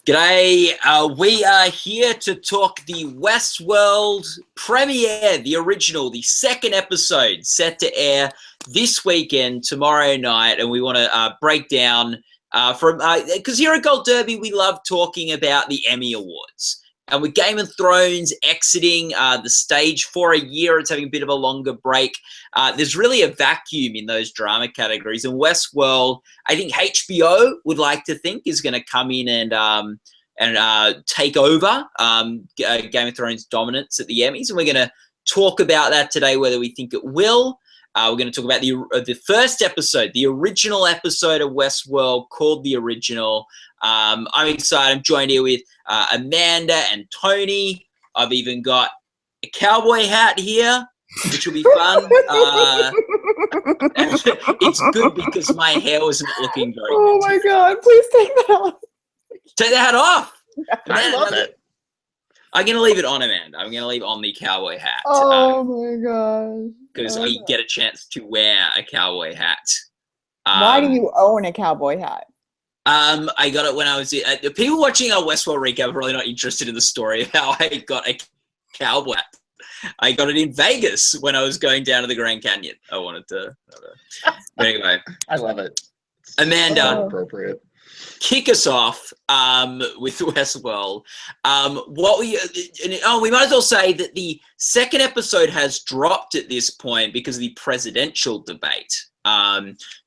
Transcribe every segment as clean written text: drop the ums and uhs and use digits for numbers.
G'day, we are here to talk the Westworld premiere, the original, the second episode set to air this weekend, tomorrow night, and we want to break down because here at Gold Derby, we love talking about the Emmy Awards. And with Game of Thrones exiting the stage for a year, it's having a bit of a longer break. There's really a vacuum in those drama categories. And Westworld, I think HBO would like to think is going to come in and take over Game of Thrones dominance at the Emmys. And we're going to talk about that today, whether we think it will. We're going to talk about the first episode, the original episode of Westworld called The Original. I'm excited. I'm joined here with Amanda and Tony. I've even got a cowboy hat here, which will be fun. It's good because my hair wasn't looking very good. Oh my God, please take that off. Take the hat off. I love it. I'm going to leave it on, Amanda. I'm going to leave on the cowboy hat. Oh my God. Because we get a chance to wear a cowboy hat. Why do you own a cowboy hat? I got it when I was people watching our Westworld recap are probably not interested in the story of how I got a cowboy hat. I got it in Vegas when I was going down to the Grand Canyon. I wanted to. But anyway, I love it. Amanda, Appropriate. kick us off with Westworld. We might as well say that the second episode has dropped at this point because of the presidential debate.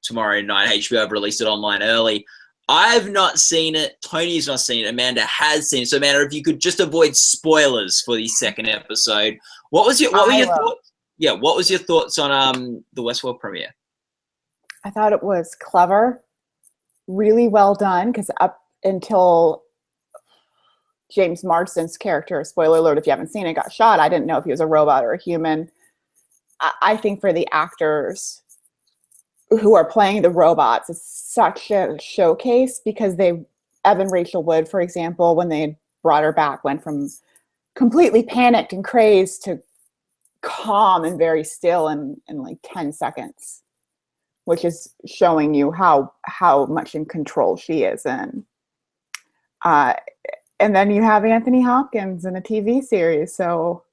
Tomorrow night, HBO have released it online early. I've not seen it. Tony's not seen it. Amanda has seen it. So, Amanda, if you could just avoid spoilers for the second episode, what were your thoughts? Yeah, what was your thoughts on the Westworld premiere? I thought it was clever, really well done, because up until James Marsden's character, spoiler alert if you haven't seen it, got shot, I didn't know if he was a robot or a human. I think for the actors who are playing the robots, it's such a showcase because Evan Rachel Wood, for example, when they brought her back, went from completely panicked and crazed to calm and very still in like 10 seconds, which is showing you how much in control she is in. And then you have Anthony Hopkins in a TV series, so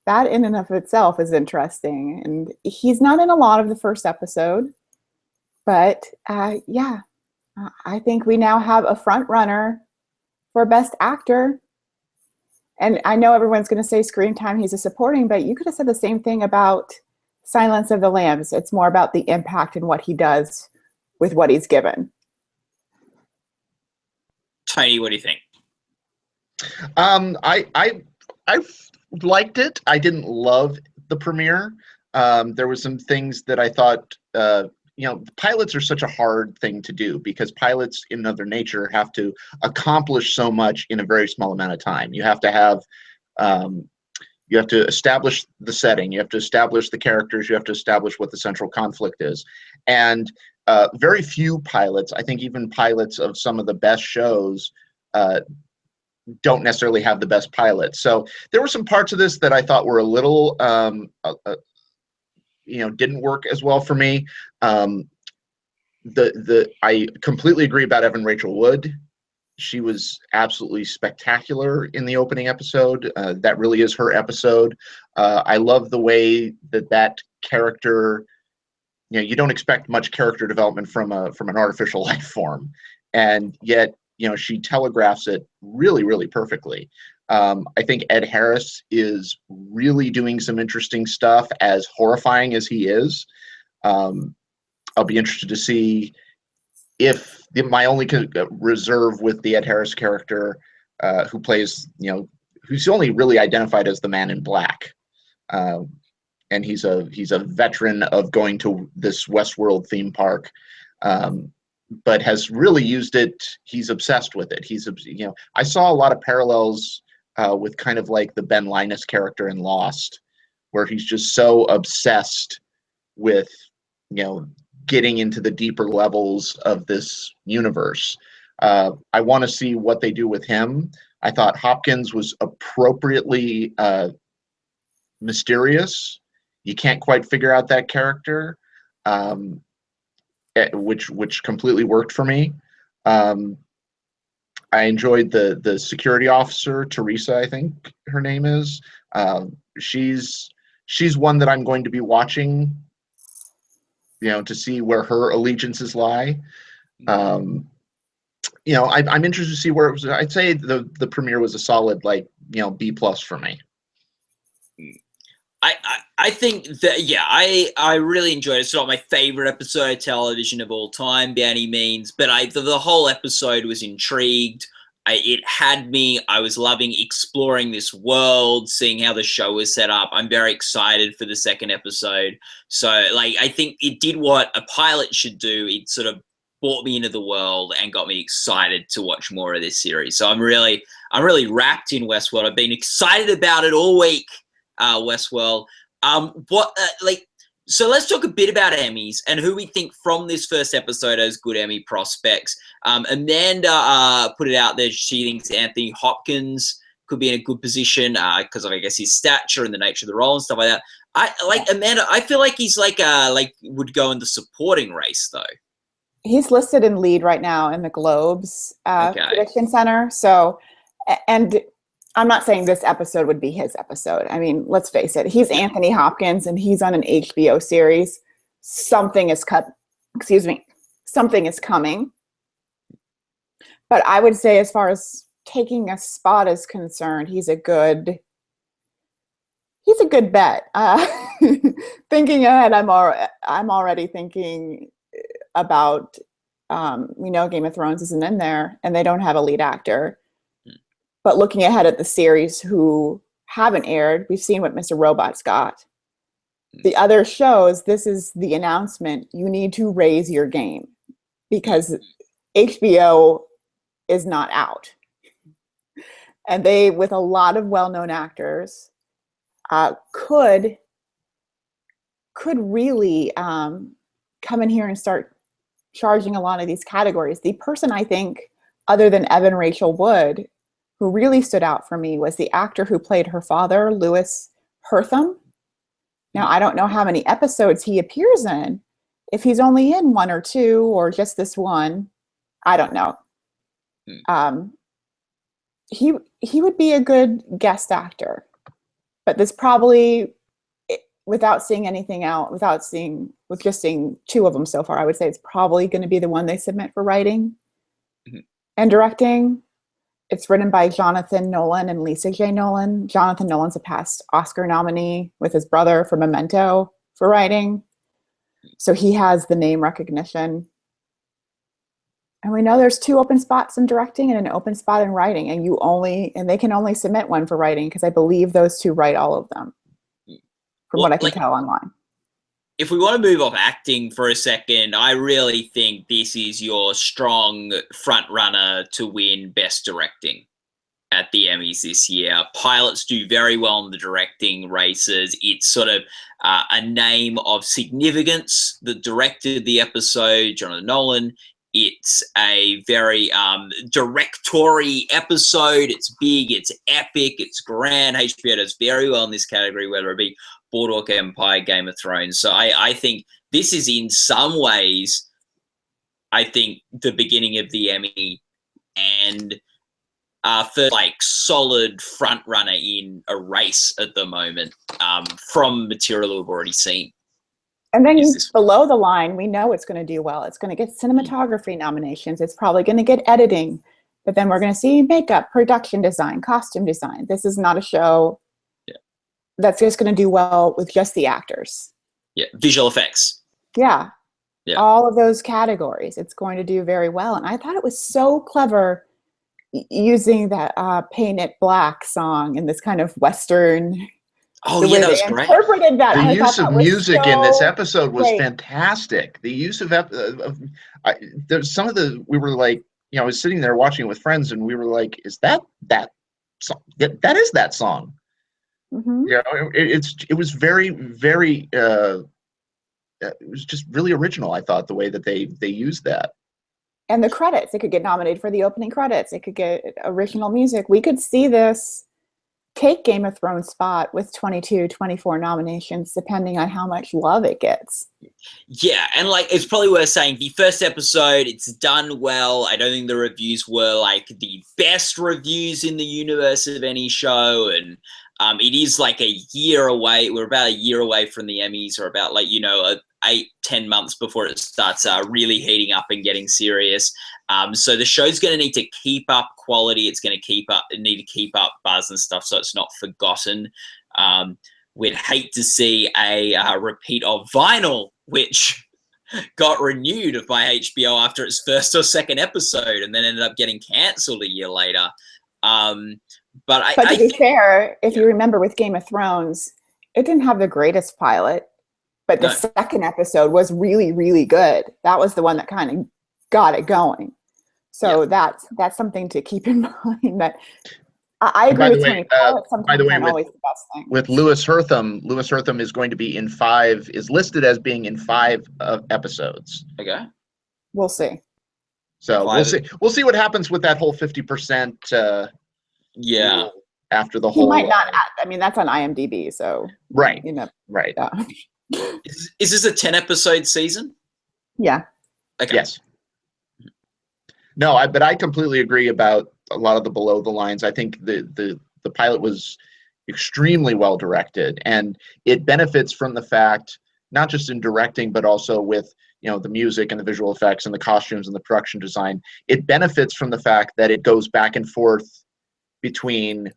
that in and of itself is interesting. And he's not in a lot of the first episode, but I think we now have a front runner for Best Actor. And I know everyone's going to say screen time, he's a supporting, but you could have said the same thing about Silence of the Lambs. It's more about the impact and what he does with what he's given. Tony, what do you think? I liked it. I didn't love the premiere. There were some things that I thought, pilots are such a hard thing to do because pilots in their nature have to accomplish so much in a very small amount of time. You have to have, you have to establish the setting, you have to establish the characters, you have to establish what the central conflict is. And very few pilots, I think even pilots of some of the best shows, don't necessarily have the best pilots. So there were some parts of this that I thought were a little, didn't work as well for me. I completely agree about Evan Rachel Wood. She was absolutely spectacular in the opening episode. That really is her episode. I love the way that character, you don't expect much character development from an artificial life form, and yet, she telegraphs it really, really perfectly. I think Ed Harris is really doing some interesting stuff, as horrifying as he is. I'll be interested to see if my only reserve with the Ed Harris character, who plays, who's only really identified as the Man in Black. And he's a veteran of going to this Westworld theme park. But has really used it. He's obsessed with it. I saw a lot of parallels with kind of like the Ben Linus character in Lost, where he's just so obsessed with, getting into the deeper levels of this universe. I want to see what they do with him. I thought Hopkins was appropriately mysterious. You can't quite figure out that character. Which completely worked for me. I enjoyed the security officer, Teresa, I think her name is. She's one that I'm going to be watching, to see where her allegiances lie. I'm interested to see where it was. I'd say the premiere was a solid B+ for me. I think that, yeah, I really enjoyed it. It's not my favorite episode of television of all time by any means, but the whole episode was intrigued. It had me. I was loving exploring this world, seeing how the show was set up. I'm very excited for the second episode. So, I think it did what a pilot should do. It sort of brought me into the world and got me excited to watch more of this series. So I'm really wrapped in Westworld. I've been excited about it all week. Westworld. So let's talk a bit about Emmys and who we think from this first episode has good Emmy prospects. Amanda put it out there. She thinks Anthony Hopkins could be in a good position because of, I guess, his stature and the nature of the role and stuff like that. Amanda. I feel like he's would go in the supporting race though. He's listed in lead right now in the Globes Prediction Center. So, and I'm not saying this episode would be his episode. I mean, let's face it. He's Anthony Hopkins, and he's on an HBO series. Something is coming. But I would say, as far as taking a spot is concerned, he's a good bet. Thinking ahead, I'm already thinking about, Game of Thrones isn't in there, and they don't have a lead actor. But looking ahead at the series who haven't aired, we've seen what Mr. Robot's got. The other shows, this is the announcement. You need to raise your game because HBO is not out. And they, with a lot of well-known actors, could really come in here and start charging a lot of these categories. The person I think, other than Evan Rachel Wood, who really stood out for me was the actor who played her father, Louis Hertham. Now, I don't know how many episodes he appears in. If he's only in one or two or just this one, I don't know. He would be a good guest actor. But this probably, without seeing anything out, with just seeing two of them so far, I would say it's probably going to be the one they submit for writing and directing. It's written by Jonathan Nolan and Lisa J. Nolan. Jonathan Nolan's a past Oscar nominee with his brother for Memento for writing. So he has the name recognition. And we know there's 2 open spots in directing and an open spot in writing. And they can only submit one for writing because I believe those 2 write all of them, from what I can tell online. If we want to move off acting for a second, I really think this is your strong front runner to win Best Directing at the Emmys this year. Pilots do very well in the directing races. It's sort of a name of significance that directed the episode, Jonathan Nolan. It's a very directory episode. It's big, it's epic, it's grand. HBO does very well in this category, whether it be Boardwalk Empire, Game of Thrones. So I think this is in some ways, I think, the beginning of the Emmy and for solid front runner in a race at the moment from material we've already seen. And then below the line, we know it's going to do well. It's going to get cinematography nominations. It's probably going to get editing. But then we're going to see makeup, production design, costume design. This is not a show that's just going to do well with just the actors. Yeah, visual effects. Yeah. All of those categories. It's going to do very well. And I thought it was so clever using that Paint It Black song in this kind of Western. Oh, yeah, that was great. Interpreted that. The use of music in this episode was fantastic. The use of there's some of the, we were like, I was sitting there watching it with friends and we were like, is that song? That is that song. Mm-hmm. It was very, very, it was just really original, I thought, the way that they used that. And the credits, it could get nominated for the opening credits. It could get original music. We could see this take Game of Thrones spot with 22, 24 nominations, depending on how much love it gets. Yeah, and like it's probably worth saying the first episode, it's done well. I don't think the reviews were like the best reviews in the universe of any show, and it is like a year away. We're about a year away from the Emmys, or about like 8-10 months before it starts really heating up and getting serious. So the show's going to need to keep up quality. It's going to need to keep up buzz and stuff, so it's not forgotten. We'd hate to see a repeat of Vinyl, which got renewed by HBO after its first or second episode, and then ended up getting cancelled a year later. But to be fair, if you remember with Game of Thrones, it didn't have the greatest pilot, but the second episode was really, really good. That was the one that kind of got it going. So that's something to keep in mind. That I agree with Tony. Pilots sometimes aren't always the best thing. With Lewis Hertham is going to be is listed as being in 5 episodes. Okay. We'll see. So we'll see what happens with that whole 50%. Yeah. After the whole. He might not. I mean, that's on IMDb, so. Right. Right. Yeah. Is this a 10-episode season? Yeah. Okay. Yes. No, but I completely agree about a lot of the below the lines. I think the pilot was extremely well directed, and it benefits from the fact, not just in directing, but also with the music and the visual effects and the costumes and the production design. It benefits from the fact that it goes back and forth between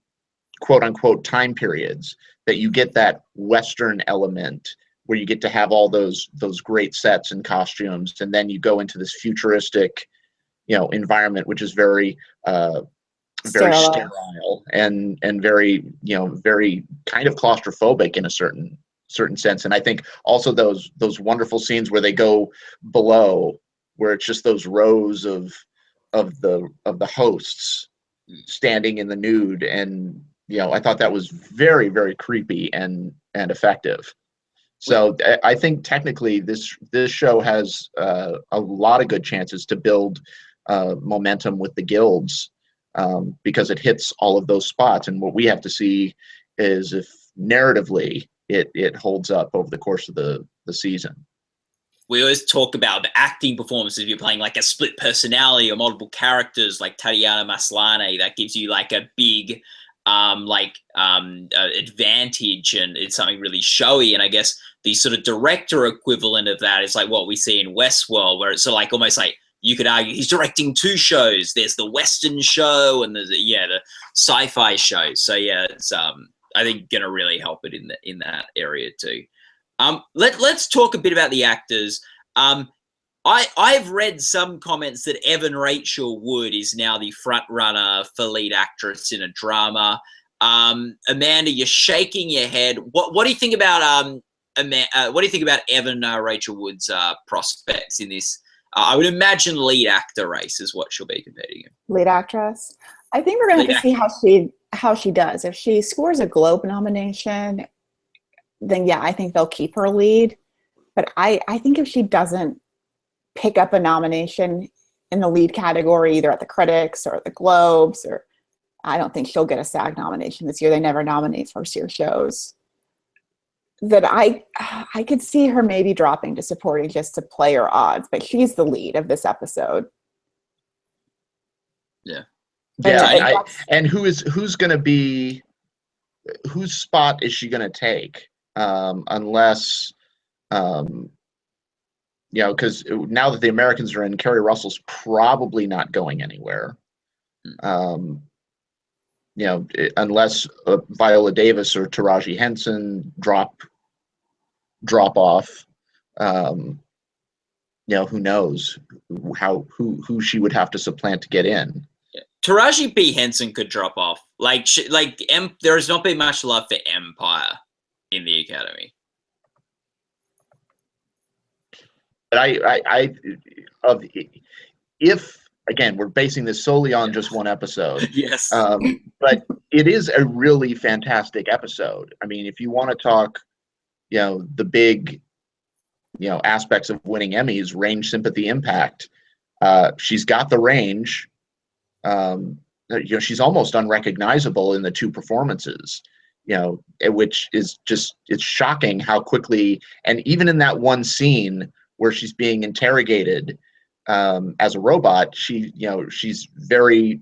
quote unquote time periods, that you get that Western element where you get to have all those great sets and costumes, and then you go into this futuristic environment, which is very sterile and very very kind of claustrophobic in a certain sense. And I think also those wonderful scenes where they go below, where it's just those rows of the hosts standing in the nude, and I thought that was very, very creepy and effective. So I think technically this show has a lot of good chances to build momentum with the guilds, because it hits all of those spots. And what we have to see is if narratively it holds up over the course of the season. We always talk about the acting performances. If you're playing like a split personality or multiple characters, like Tatiana Maslany, that gives you like a big advantage, and it's something really showy. And I guess the sort of director equivalent of that is like what we see in Westworld, where it's sort of like almost like you could argue he's directing 2 shows. There's the Western show and there's the sci-fi show. So yeah, it's I think gonna really help it in that area too. Let's talk a bit about the actors. I've read some comments that Evan Rachel Wood is now the front runner for lead actress in a drama. Amanda, you're shaking your head. What do you think about what do you think about Evan Rachel Wood's prospects in this? I would imagine lead actor race is what she'll be competing in. Lead actress. I think we're going to have to see how she does. If she scores a Globe nomination, then yeah, I think they'll keep her lead. But I think if she doesn't pick up a nomination in the lead category, either at the critics or the Globes, or I don't think she'll get a SAG nomination this year. They never nominate first-year shows. That I could see her maybe dropping to supporting just to play her odds, but she's the lead of this episode. Yeah. And who's going to be, whose spot is she going to take? Unless, because now that the Americans are in, Kerry Russell's probably not going anywhere. Unless Viola Davis or Taraji Henson drop off. Who knows who she would have to supplant to get in. Yeah. Taraji P. Henson could drop off. There has not been much love for Empire in the Academy. But if again, we're basing this solely on just one episode. Yes. But it is a really fantastic episode. I mean, if you want to talk, the big, aspects of winning Emmys, range, sympathy, impact, she's got the range. she's almost unrecognizable in the two performances, which is just, it's shocking how quickly, and even in that one scene where she's being interrogated as a robot, she's very,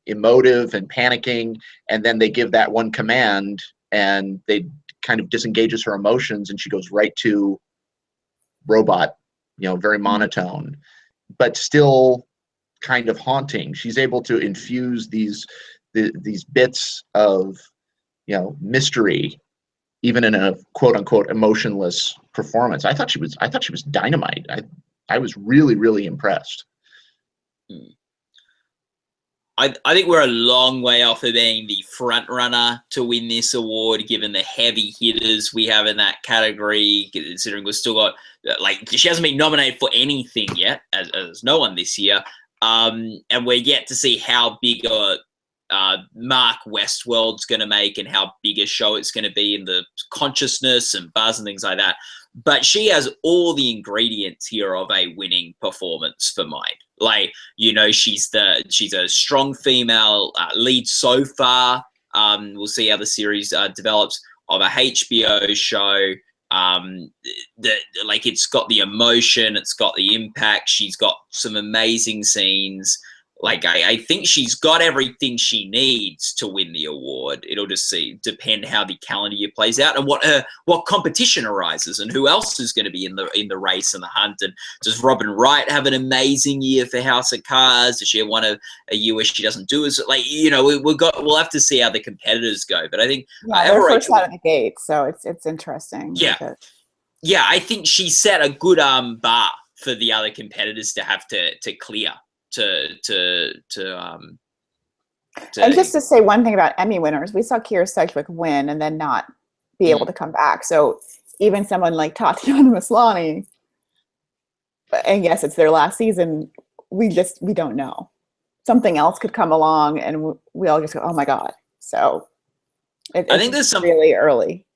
emotive and panicking, and then they give that one command and they kind of disengages her emotions and she goes right to robot, very monotone, but still kind of haunting. She's able to infuse these bits of mystery even in a quote unquote emotionless performance. I thought she was dynamite. I was really, really impressed. I think we're a long way off of being the front runner to win this award, given the heavy hitters we have in that category, considering we've still got, she hasn't been nominated for anything yet, as no one this year. And we're yet to see how big a mark Westworld's going to make and how big a show it's going to be in the consciousness and buzz and things like that. But she has all the ingredients here of a winning performance for mine. She's a strong female lead so far. We'll see how the series develops, of a HBO show. It's got the emotion, it's got the impact. She's got some amazing scenes. I think she's got everything she needs to win the award. It'll just depend how the calendar year plays out and what competition arises and who else is going to be in the race and the hunt. And does Robin Wright have an amazing year for House of Cards? Does she have a year where she doesn't do as we'll have to see how the competitors go. But I think they're first out of the gate, so it's interesting. Yeah, I think she set a good bar for the other competitors to have to clear. And just to say one thing about Emmy winners, we saw Kira Sedgwick win and then not be able to come back. So even someone like Tatiana Maslany, and yes, it's their last season, we don't know. Something else could come along and we all just go, oh my God. So I think there's some really early.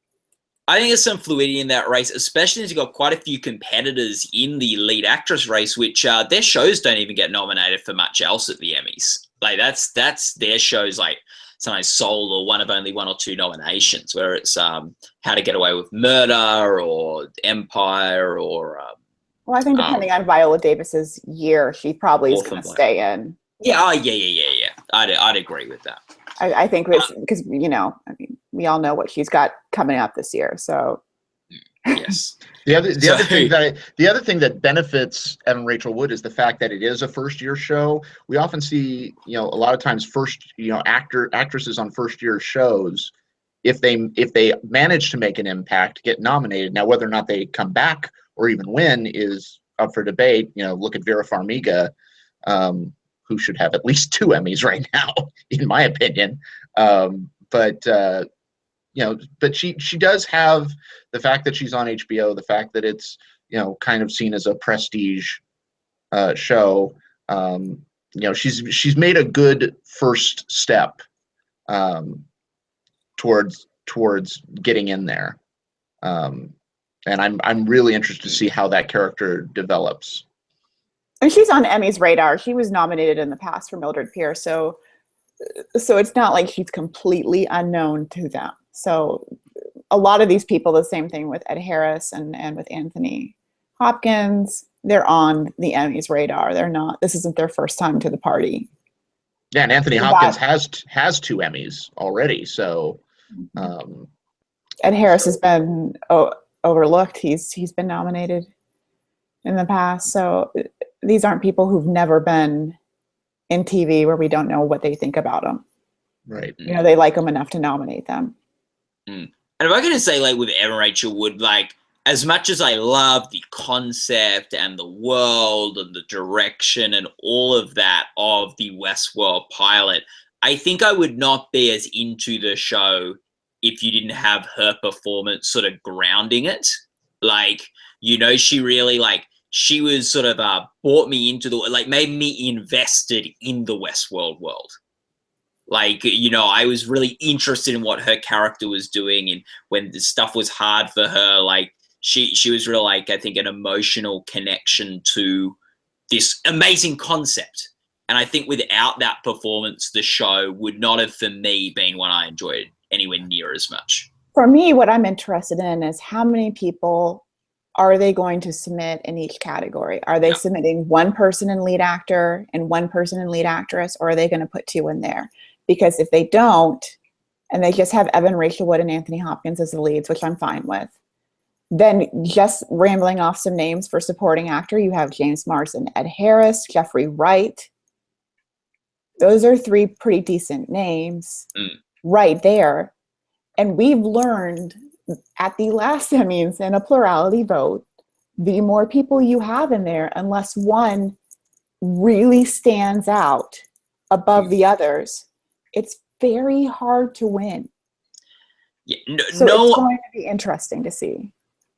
I think there's some fluidity in that race, especially as you've got quite a few competitors in the lead actress race, which their shows don't even get nominated for much else at the Emmys. That's their shows, sometimes Soul or one of only one or two nominations, where it's How to Get Away with Murder or Empire or. Well, I think depending on Viola Davis's year, she probably is going to stay in. Yeah. I'd agree with that. I think because we all know what she's got coming up this year. So yes. The other thing that benefits Evan Rachel Wood is the fact that it is a first year show. We often see a lot of times actresses on first year shows, if they manage to make an impact, get nominated. Now whether or not they come back or even win is up for debate. Look at Vera Farmiga, who should have at least 2 Emmys right now, in my opinion. But she does have the fact that she's on HBO, the fact that it's, kind of seen as a prestige show. She's made a good first step towards getting in there. And I'm really interested to see how that character develops. And she's on Emmy's radar. She was nominated in the past for Mildred Pierce, so it's not like she's completely unknown to them. So a lot of these people, the same thing with Ed Harris and with Anthony Hopkins, they're on the Emmys radar. They're not. This isn't their first time to the party. Yeah, and Anthony Hopkins has 2 Emmys already. So Ed Harris has been overlooked. He's been nominated in the past. So these aren't people who've never been in TV where we don't know what they think about them. Right. They like them enough to nominate them. And if I'm going to say, with Evan Rachel Wood, as much as I love the concept and the world and the direction and all of that of the Westworld pilot, I think I would not be as into the show if you didn't have her performance sort of grounding it. She really, she was sort of brought me into made me invested in the Westworld world. I was really interested in what her character was doing, and when the stuff was hard for her, she was really I think an emotional connection to this amazing concept. And I think without that performance, the show would not have, for me, been one I enjoyed anywhere near as much. For me, what I'm interested in is how many people are they going to submit in each category? Are they submitting one person in lead actor and one person in lead actress, or are they going to put two in there? Because if they don't, and they just have Evan Rachel Wood and Anthony Hopkins as the leads, which I'm fine with, then just rambling off some names for supporting actor, you have James Marsden, Ed Harris, Jeffrey Wright. Those are three pretty decent names right there. And we've learned at the last Emmys in a plurality vote, the more people you have in there, unless one really stands out above the others, it's very hard to win. Yeah, so it's going to be interesting to see.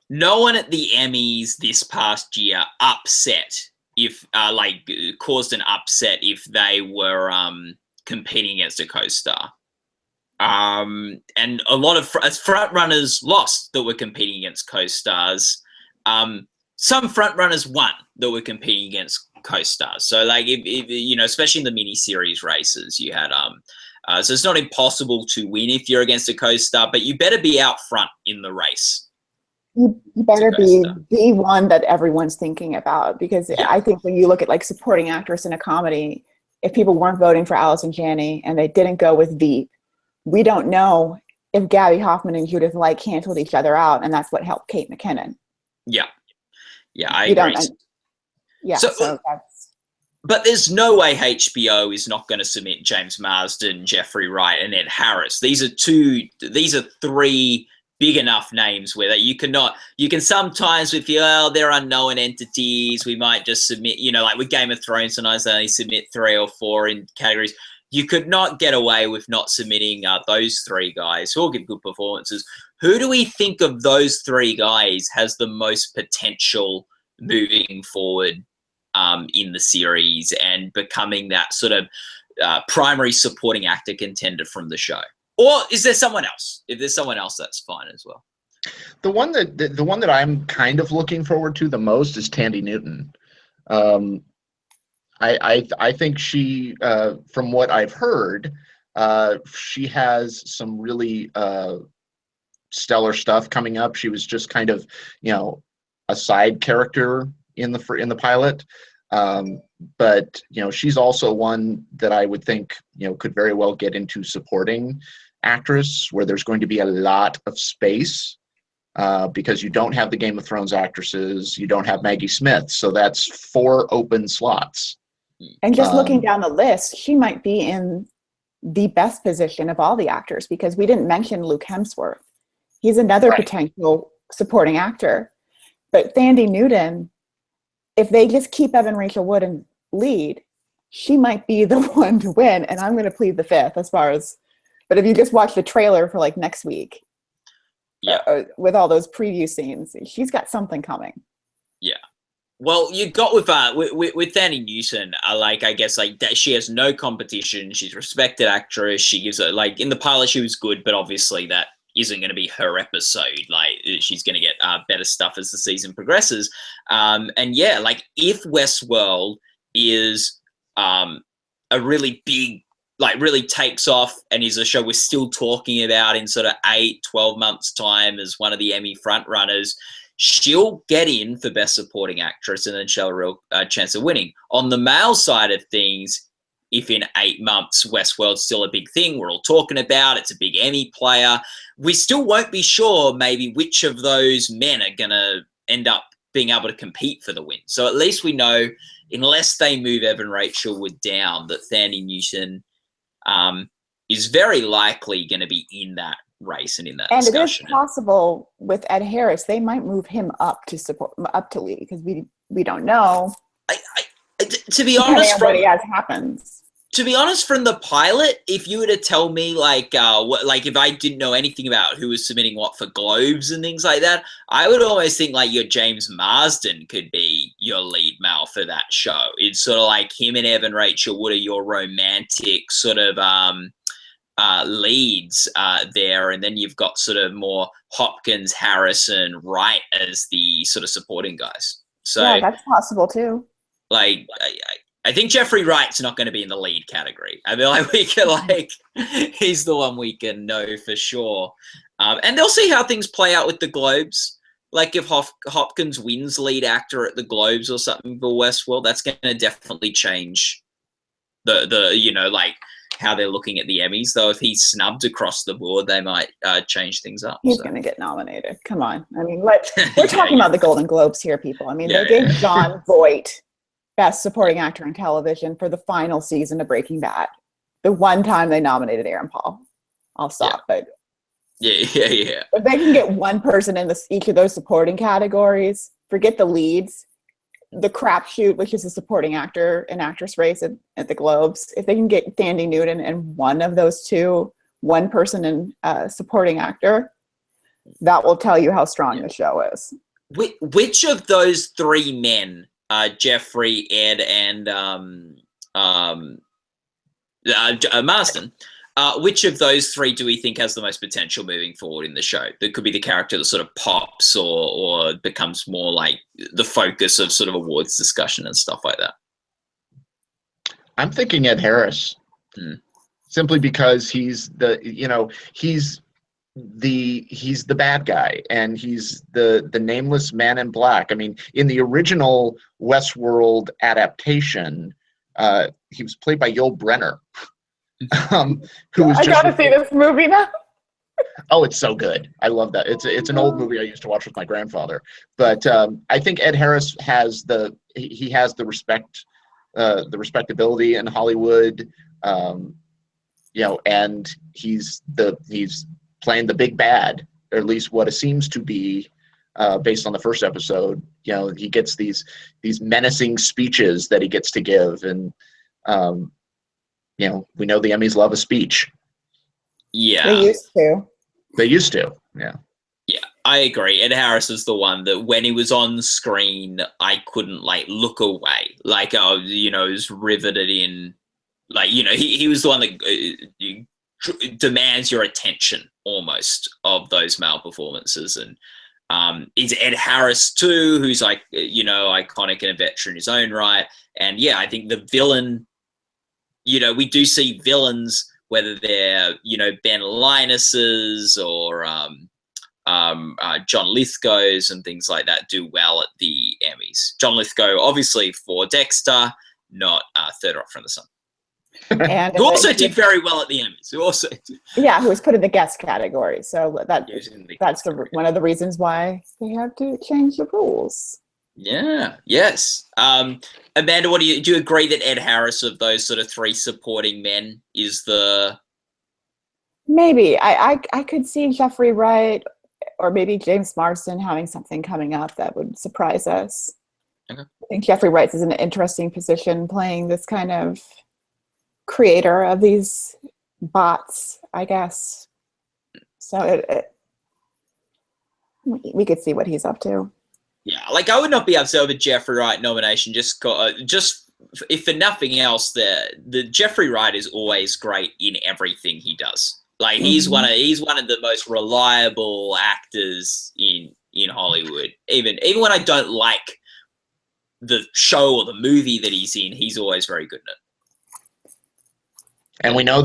No one at the Emmys this past year caused an upset if they were competing against a co-star. And a lot of front runners lost that were competing against co-stars. Some front runners won that were competing against co-stars. So like, if especially in the mini-series races, you had so it's not impossible to win if you're against a co-star, but you better be out front in the race. You better be the one that everyone's thinking about, because I think when you look at like supporting actress in a comedy, if people weren't voting for Allison Janney and they didn't go with Veep, we don't know if Gabby Hoffman and Judith Light canceled each other out, and that's what helped Kate McKinnon. Yeah, I agree. So that's. But there's no way HBO is not going to submit James Marsden, Jeffrey Wright, and Ed Harris. These are three big enough names where that you can sometimes, with they're unknown entities, we might just submit, like with Game of Thrones, sometimes they only submit 3 or 4 in categories. You could not get away with not submitting those three guys who all give good performances. Who do we think of those three guys has the most potential moving forward in the series and becoming that sort of primary supporting actor contender from the show? Or is there someone else? If there's someone else, that's fine as well. The one that I'm kind of looking forward to the most is Thandie Newton. I think she, from what I've heard, she has some really stellar stuff coming up. She was just kind of, a side character in the pilot, but she's also one that I would think could very well get into supporting actress, where there's going to be a lot of space, because you don't have the Game of Thrones actresses, you don't have Maggie Smith, so that's 4 open slots. And just looking down the list, she might be in the best position of all the actors, because we didn't mention Luke Hemsworth. He's another potential supporting actor. But Thandie Newton, if they just keep Evan Rachel Wood in lead, she might be the one to win. And I'm going to plead the fifth but if you just watch the trailer for like next week, with all those preview scenes, she's got something coming. Yeah. Well, you got with Thandie Newton, I guess that she has no competition. She's a respected actress. She gives in the pilot she was good, but obviously that isn't going to be her episode. She's going to get better stuff as the season progresses. If Westworld is a really big, really takes off and is a show we're still talking about in sort of 8-12 months time as one of the Emmy frontrunners, she'll get in for Best Supporting Actress and then she'll have a real chance of winning. On the male side of things, if in 8 months Westworld's still a big thing, we're all talking about, it's a big Emmy player, we still won't be sure maybe which of those men are going to end up being able to compete for the win. So at least we know, unless they move Evan Rachel Wood down, that Thandie Newton is very likely going to be in that race and in that discussion. And it is possible with Ed Harris, they might move him up to lead, because we don't know. To be honest, To be honest, from the pilot, if you were to tell me if I didn't know anything about who was submitting what for Globes and things like that, I would always think your James Marsden could be your lead male for that show. It's sort of like him and Evan Rachel Wood are your romantic sort of leads there, and then you've got sort of more Hopkins, Harrison, Wright as the sort of supporting guys. So yeah, that's possible too. I think Jeffrey Wright's not going to be in the lead category. I feel like we can he's the one we can know for sure. And they'll see how things play out with the Globes. Like if Hopkins wins lead actor at the Globes or something for Westworld, that's going to definitely change the how they're looking at the Emmys. Though if he's snubbed across the board, they might change things up. He's going to get nominated. Come on. I mean, we're talking about the Golden Globes here, people. I mean, they gave Jon Voight Best Supporting Actor in Television for the final season of Breaking Bad. The one time they nominated Aaron Paul. I'll stop, but if they can get one person in each of those supporting categories, forget the leads, the crapshoot, which is a supporting actor and actress race at the Globes, if they can get Thandie Newton and one of those two, one person in supporting actor, that will tell you how strong the show is. Which of those three men, Jeffrey, Ed, and Marsden, which of those three do we think has the most potential moving forward in the show? That could be the character that sort of pops or becomes more like the focus of sort of awards discussion and stuff like that. I'm thinking Ed Harris, simply because he's the bad guy, and he's the nameless man in black. I mean, in the original Westworld adaptation, he was played by Yul Brynner. Who was I gotta see this movie now. Oh, it's so good. I love that. It's an old movie I used to watch with my grandfather. But I think Ed Harris has the respectability in Hollywood, and he's playing the big bad, or at least what it seems to be, based on the first episode. He gets these menacing speeches that he gets to give, and we know the Emmys love a speech. Yeah. They used to. Yeah. Yeah, I agree. Ed Harris is the one that when he was on screen, I couldn't look away. Was riveted in, he was the one that demands your attention almost of those male performances. And is Ed Harris too, who's iconic and a veteran in his own right. And yeah, I think the villain, we do see villains, whether they're, Ben Linus's or John Lithgow's and things like that, do well at the Emmys. John Lithgow, obviously, for Dexter, not Third Rock from the Sun. And who also did very well at the Emmys. Who was put in the guest category. So that's one of the reasons why they have to change the rules. Yeah. Yes. Amanda, do you agree that Ed Harris, of those sort of three supporting men, is the? Maybe I could see Jeffrey Wright or maybe James Marsden having something coming up that would surprise us. Okay. I think Jeffrey Wright is in an interesting position, playing this kind of creator of these bots, I guess. So we could see what he's up to. Yeah, I would not be upset with a Jeffrey Wright nomination. Just if for nothing else, the Jeffrey Wright is always great in everything he does. He's one of the most reliable actors in Hollywood. Even when I don't like the show or the movie that he's in, he's always very good in it. And we know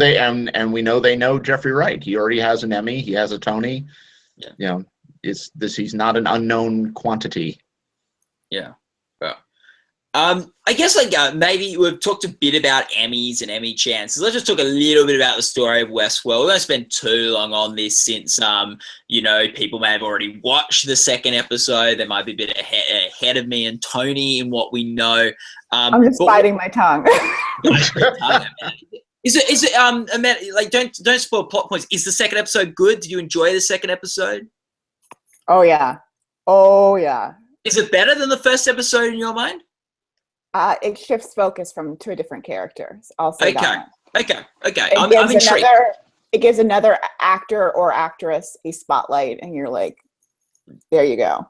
they know Jeffrey Wright. He already has an Emmy. He has a Tony. Yeah. He's not an unknown quantity. Yeah. I guess maybe we've talked a bit about Emmys and Emmy chances. Let's just talk a little bit about the story of Westworld. We won't spend too long on this since people may have already watched the second episode. They might be a bit ahead of me and Tony in what we know. I'm just biting my tongue. Is it Amanda, don't spoil plot points. Is the second episode good? Did you enjoy the second episode? Oh yeah. Is it better than the first episode in your mind? It shifts focus to a different character. I'll say that. Okay. I'm intrigued. It gives another actor or actress a spotlight, and you're like, there you go.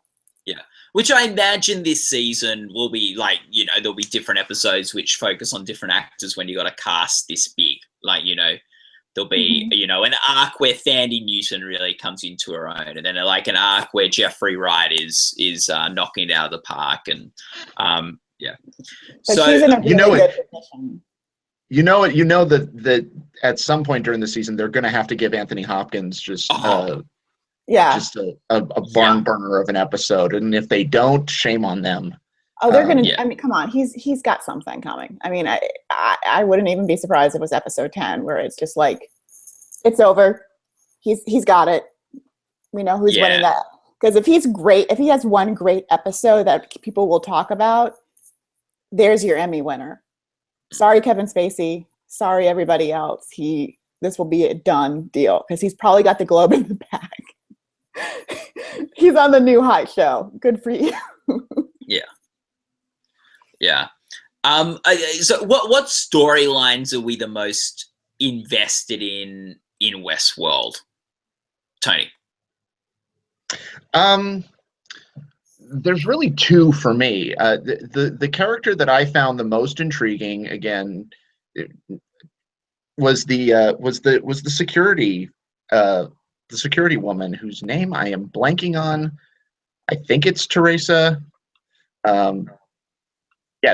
Yeah. Which I imagine this season will be there'll be different episodes which focus on different actors when you got a cast this big. There'll be, an arc where Thandie Newton really comes into her own, and then an arc where Jeffrey Wright is knocking it out of the park. And But So she's in a you really know good it. position. You know that at some point during the season they're going to have to give Anthony Hopkins just Yeah. a barn burner of an episode, and if they don't, shame on them. Oh, they're gonna. Yeah. I mean, come on. He's got something coming. I mean, I wouldn't even be surprised if it was episode 10, where it's just like, it's over. He's got it. We know who's winning that. Because if he's great, if he has one great episode that people will talk about, there's your Emmy winner. Sorry, Kevin Spacey. Sorry, everybody else. This will be a done deal because he's probably got the Globe in the bag. He's on the new hot show. Good for you. Yeah. So what storylines are we the most invested in Westworld, Tony? There's really two for me. The character that I found the most intriguing, again, was the security woman whose name I am blanking on. I think it's Teresa.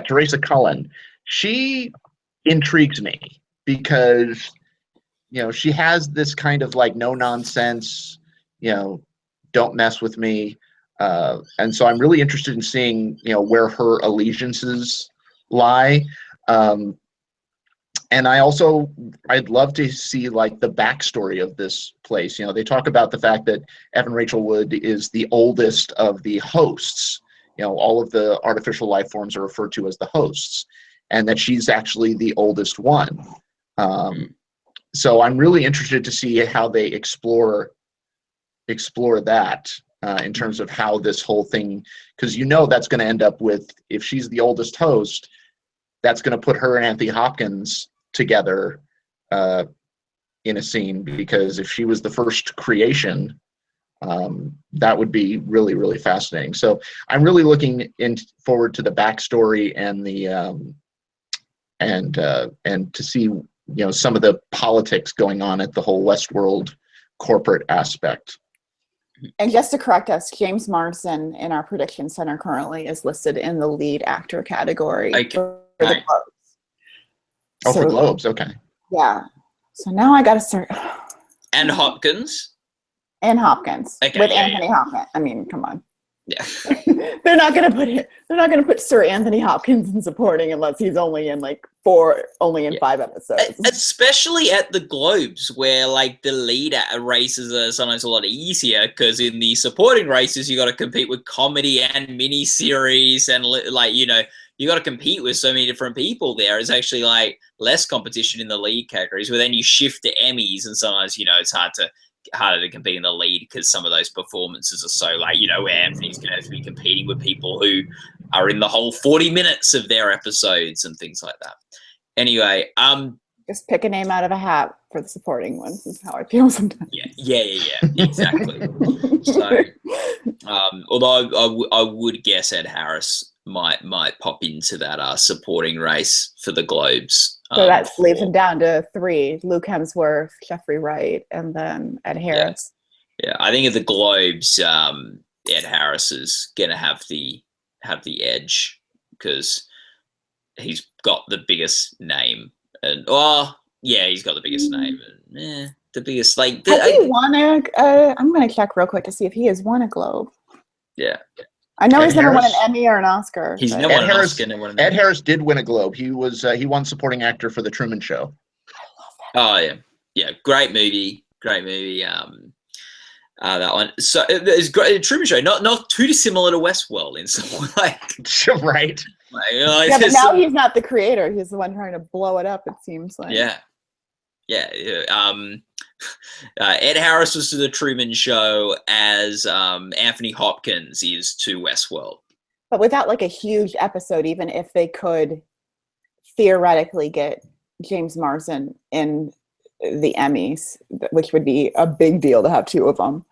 Teresa Cullen. She intrigues me because, she has this kind of like no nonsense, don't mess with me. And so I'm really interested in seeing, where her allegiances lie. And I'd love to see like the backstory of this place. They talk about the fact that Evan Rachel Wood is the oldest of the hosts. All of the artificial life forms are referred to as the hosts, and that she's actually the oldest one. So I'm really interested to see how they explore that in terms of how this whole thing, because that's going to end up with, if she's the oldest host, that's going to put her and Anthony Hopkins together in a scene, because if she was the first creation, that would be really, really fascinating. So I'm really looking forward to the backstory and the and to see some of the politics going on at the whole Westworld corporate aspect. And just to correct us, James Marsden in our prediction center currently is listed in the lead actor category for the Globes. Oh, for Globes, okay. Yeah. So now I got to start. And Hopkins. And Hopkins with Anthony Hopkins. I mean, come on. Yeah. They're not gonna put Sir Anthony Hopkins in supporting unless he's only in 5 episodes. Especially at the Globes, where like the lead races are sometimes a lot easier, because in the supporting races you got to compete with comedy and mini series, and you got to compete with so many different people. There is actually like less competition in the lead categories, where then you shift to Emmys, and sometimes it's harder to compete in the lead because some of those performances are so where Anthony's going to have to be competing with people who are in the whole 40 minutes of their episodes and things like that. Anyway, just pick a name out of a hat for the supporting ones is how I feel sometimes. Yeah, exactly. So, although I would guess Ed Harris might pop into that supporting race for the Globes. So that leaves him down to 3: Luke Hemsworth, Jeffrey Wright, and then Ed Harris. Yeah, I think at the Globes, Ed Harris is gonna have the edge because he's got the biggest name, and he's got the biggest name, and the biggest has he won I'm gonna check real quick to see if he has won a Globe. Yeah. I know he's never won an Emmy or an Oscar. He's never won an Oscar. Ed Harris did win a Globe. He won supporting actor for The Truman Show. I love that. Oh yeah, great movie. That one. So it's great. Truman Show, not too dissimilar to Westworld in some way. Right. But now he's not the creator. He's the one trying to blow it up. It seems like. Yeah. Ed Harris was to The Truman Show as Anthony Hopkins is to Westworld. But without a huge episode, even if they could theoretically get James Marsden in the Emmys, which would be a big deal to have 2 of them.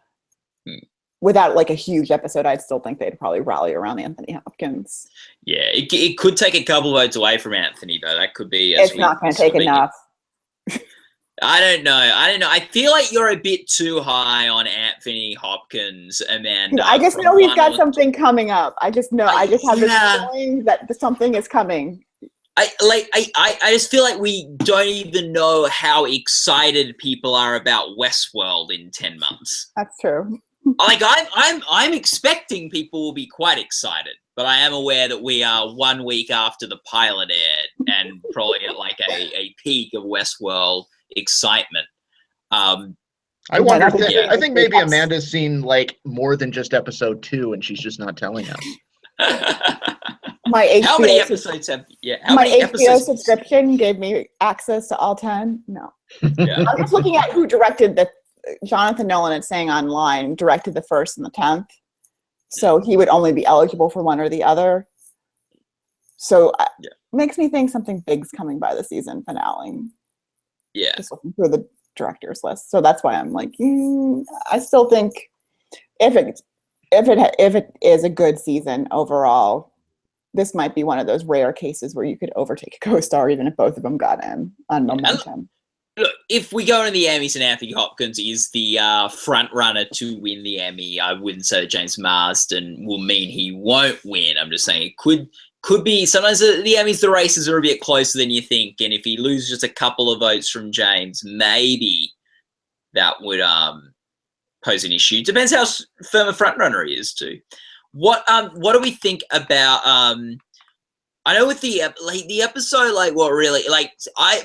Without a huge episode, I'd still think they'd probably rally around Anthony Hopkins. Yeah, it could take a couple votes away from Anthony, though. That could be. It's not going to take enough. I don't know. I feel like you're a bit too high on Anthony Hopkins, Amanda. I just from know he's one got or- something coming up. I just know. I just have this feeling that something is coming. I just feel like we don't even know how excited people are about Westworld in 10 months. That's true. Like I'm expecting people will be quite excited, but I am aware that we are 1 week after the pilot aired and probably at like a peak of Westworld excitement. I wonder. I think maybe Yes. Amanda's seen like more than just episode 2, and she's just not telling us. My HBO How many episodes have? Yeah, how my many HBO episodes? subscription gave me access to all 10. No, Yeah. I'm just looking at who directed the. Jonathan Nolan, it's saying online, directed the 1st and the 10th, so he would only be eligible for one or the other. So it makes me think something big's coming by the season finale. Yeah. Just looking through the directors list, so that's why I'm like, I still think if it is a good season overall, this might be one of those rare cases where you could overtake a co-star even if both of them got in on momentum. Look, if we go into the Emmys and Anthony Hopkins is the front runner to win the Emmy, I wouldn't say that James Marsden will mean he won't win. I'm just saying it could be. Sometimes the Emmys, the races are a bit closer than you think, and if he loses just a couple of votes from James, maybe that would pose an issue. Depends how firm a front runner he is too. What do we think about I know with the episode, like what really, like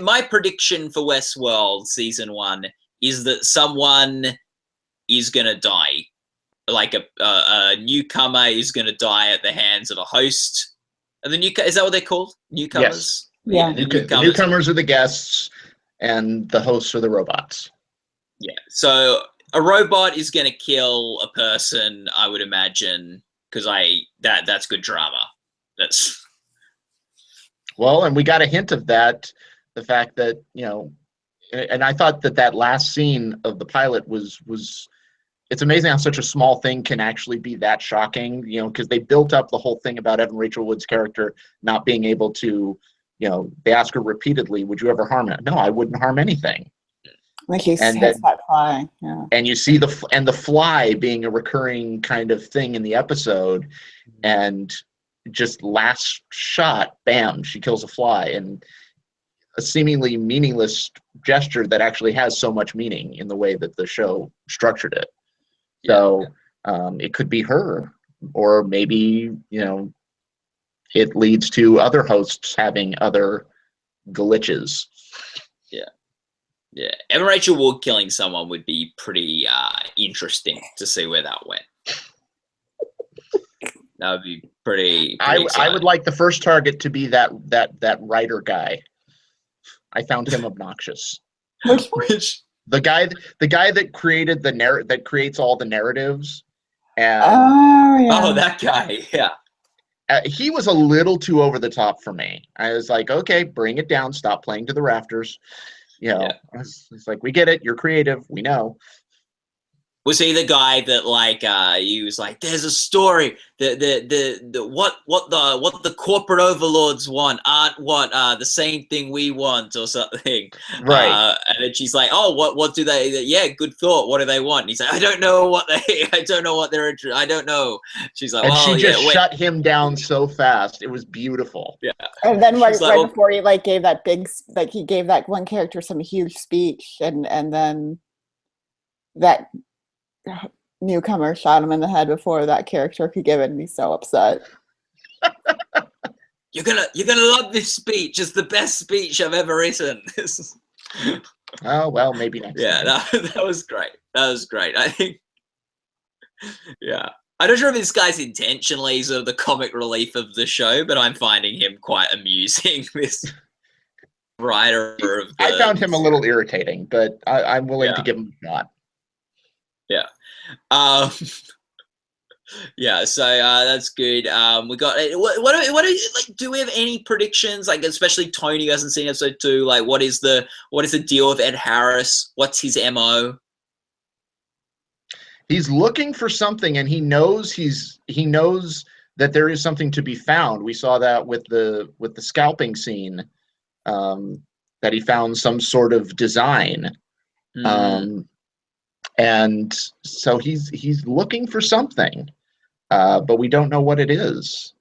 my prediction for Westworld season 1 is that someone is gonna die, like a newcomer is gonna die at the hands of a host. And is that what they're called? Newcomers. Yes. Yeah. The newcomers are the guests, and the hosts are the robots. Yeah. So a robot is gonna kill a person, I would imagine, because that's good drama. That's. Well, and we got a hint of that, the fact that, and I thought that last scene of the pilot was it's amazing how such a small thing can actually be that shocking, because they built up the whole thing about Evan Rachel Wood's character not being able to, they ask her repeatedly, would you ever harm it? No, I wouldn't harm anything. Like he hits that fly. Yeah. And you see the fly being a recurring kind of thing in the episode, and just last shot, bam, she kills a fly, and a seemingly meaningless gesture that actually has so much meaning in the way that the show structured it. So it could be her, or maybe, it leads to other hosts having other glitches. Yeah. Evan Rachel Wood killing someone would be pretty interesting to see where that went. That would be pretty I would like the first target to be that writer guy. I found him obnoxious. Which the guy that created that creates all the narratives. And that guy, yeah. He was a little too over the top for me. I was like, okay, bring it down. Stop playing to the rafters. It's like, we get it. You're creative. We know. Was he the guy that he was like, there's a story what the corporate overlords want aren't what the same thing we want or something, right? And then she's like, oh, what do they? Yeah, good thought. What do they want? And he's like, I don't know what they're interested. I don't know. She's like, and she just shut him down so fast. It was beautiful. Yeah. And then right before he gave that he gave that one character some huge speech, and then that newcomer shot him in the head before that character could give it, and he's so upset. You're gonna love this speech. It's the best speech I've ever written. Oh well, maybe next time. That was great. That was great. I think. Yeah, I don't know if this guy's intentionally sort of the comic relief of the show, but I'm finding him quite amusing. This writer of I found him a little irritating, but I'm willing to give him a shot. Yeah. Yeah, so that's good. We got what do we have any predictions, like especially Tony who hasn't seen episode 2, like what is the deal with Ed Harris? What's his MO? He's looking for something, and he knows that there is something to be found. We saw that with the scalping scene, that he found some sort of design. And so he's looking for something, but we don't know what it is.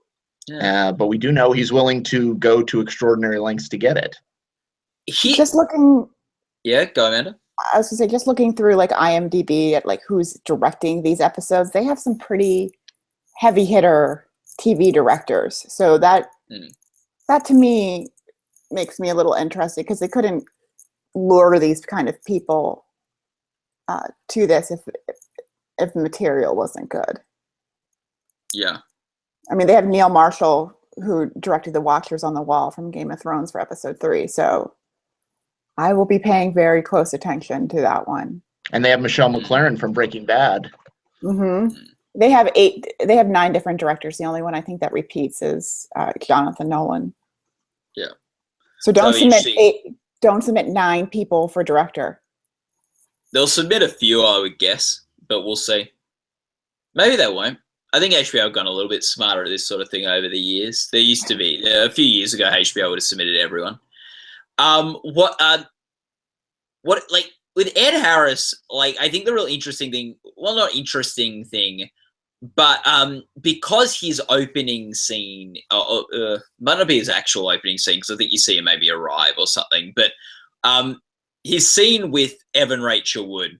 Yeah. But we do know he's willing to go to extraordinary lengths to get it. Just looking. Yeah, go, Amanda. I was gonna say, just looking through like IMDb at like who's directing these episodes, they have some pretty heavy hitter TV directors. So that to me makes me a little interested, because they couldn't lure these kind of people to this if the material wasn't good. Yeah. I mean, they have Neil Marshall, who directed The Watchers on the Wall from Game of Thrones for episode 3. So I will be paying very close attention to that one. And they have Michelle MacLaren from Breaking Bad. They have 9 different directors. The only one I think that repeats is Jonathan Nolan. Yeah. So don't submit 9 people for director. They'll submit a few, I would guess, but we'll see. Maybe they won't. I think HBO have gone a little bit smarter at this sort of thing over the years. There used to be a few years ago, HBO would have submitted everyone. What like with Ed Harris, like I think the real interesting thing, well, not interesting thing, but because his opening scene, might not be his actual opening scene, because I think you see him maybe arrive or something, but his scene with Evan Rachel Wood,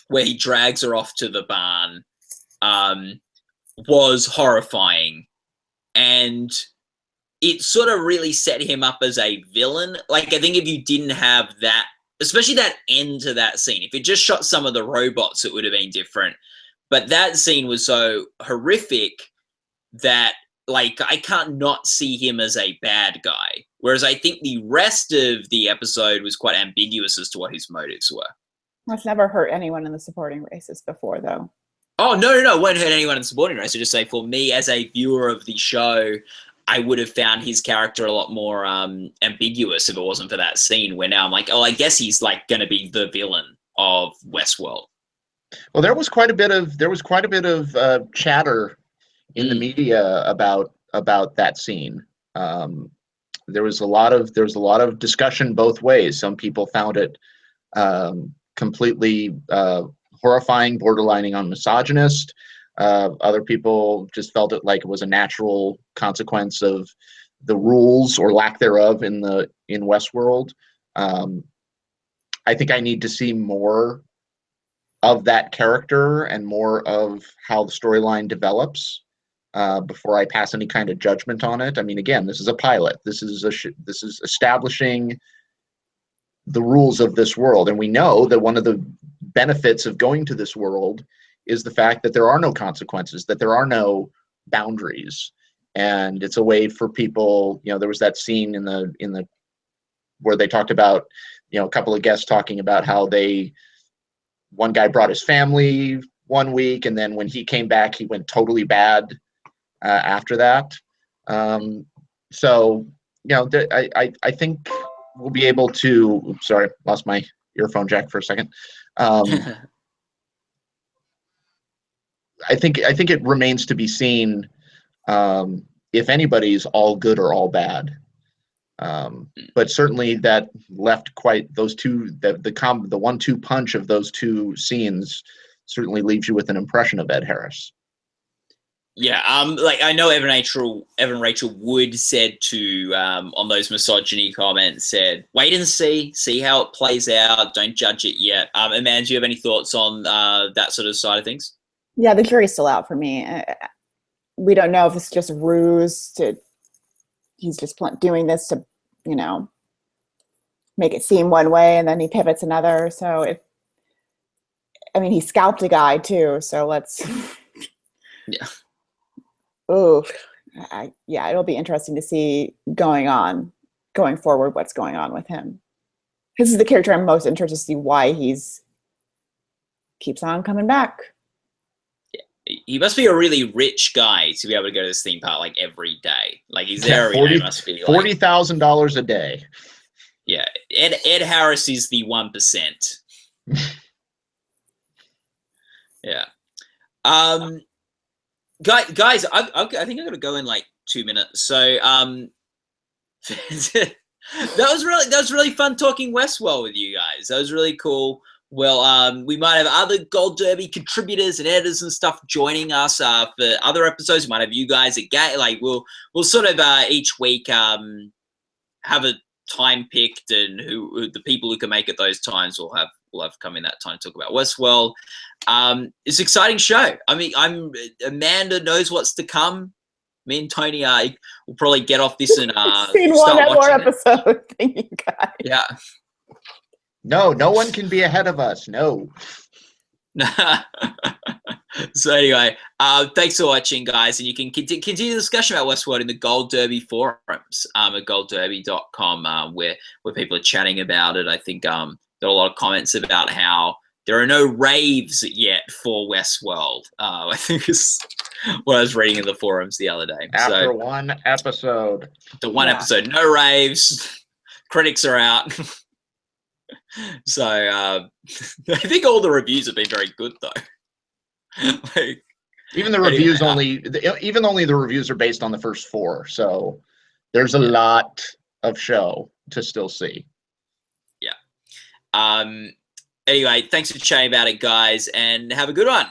where he drags her off to the barn, was horrifying, and it sort of really set him up as a villain. Like, I think if you didn't have that, especially that end to that scene, if it just shot some of the robots, it would have been different. But that scene was so horrific that, like, I can't not see him as a bad guy. Whereas I think the rest of the episode was quite ambiguous as to what his motives were. That's never hurt anyone in the supporting races before, though. Oh, no, it won't hurt anyone in the supporting race. I just say, for me as a viewer of the show, I would have found his character a lot more ambiguous if it wasn't for that scene, where now I'm like, oh, I guess he's like going to be the villain of Westworld. Well, there was quite a bit of chatter in the media about that scene. There was a lot of discussion both ways. Some people found it completely horrifying, borderlining on misogynist. Other people just felt it like it was a natural consequence of the rules or lack thereof in Westworld. I think I need to see more of that character and more of how the storyline develops before I pass any kind of judgment on it. I mean, again, this is a pilot. This is establishing the rules of this world, and we know that one of the benefits of going to this world is the fact that there are no consequences, that there are no boundaries, and it's a way for people. You know, there was that scene in the where they talked about, you know, a couple of guests talking about how one guy brought his family one week, and then when he came back, he went totally bad after that. So, you know, I think we'll be able to. Oops, sorry, lost my earphone jack for a second. I think it remains to be seen if anybody's all good or all bad. But certainly that left quite those two, the 1-2 punch of those two scenes certainly leaves you with an impression of Ed Harris. Yeah, like I know Evan Rachel Wood said to on those misogyny comments, said, wait and see how it plays out, don't judge it yet. Amanda, do you have any thoughts on that sort of side of things? Yeah, the jury's still out for me. We don't know if it's just a ruse he's just doing this to, you know, make it seem one way and then he pivots another. So he scalped a guy too. So let's. Yeah. Oh, it'll be interesting to see going forward what's going on with him. This is the character I'm most interested to see why keeps on coming back. He must be a really rich guy to be able to go to this theme park like every day. Like he's there every day. Must be like $40,000 a day. Yeah, Ed Harris is the 1%. Yeah. Guys, I think I'm gonna go in like 2 minutes. So That was really fun talking Westworld with you guys. That was really cool. Well, we might have other Gold Derby contributors and editors and stuff joining us for other episodes. We might have you guys again. Like we'll sort of each week have a time picked, and who the people who can make it those times will have come in that time to talk about Westworld. It's an exciting show. I mean, Amanda knows what's to come. Me and Tony will probably get off this and seen start one more watching it. episode. Thank you guys. Yeah. No one can be ahead of us. No. So anyway, thanks for watching, guys, and you can continue the discussion about Westworld in the Gold Derby forums at goldderby.com, where people are chatting about it. I think there are a lot of comments about how there are no raves yet for Westworld. I think is what I was reading in the forums the other day. After one episode. The one episode, no raves. Critics are out. So I think all the reviews have been very good, though. Like, even the reviews only the reviews are based on the first 4, so there's a lot of show to still see. Yeah. Anyway, thanks for chatting about it, guys, and have a good one.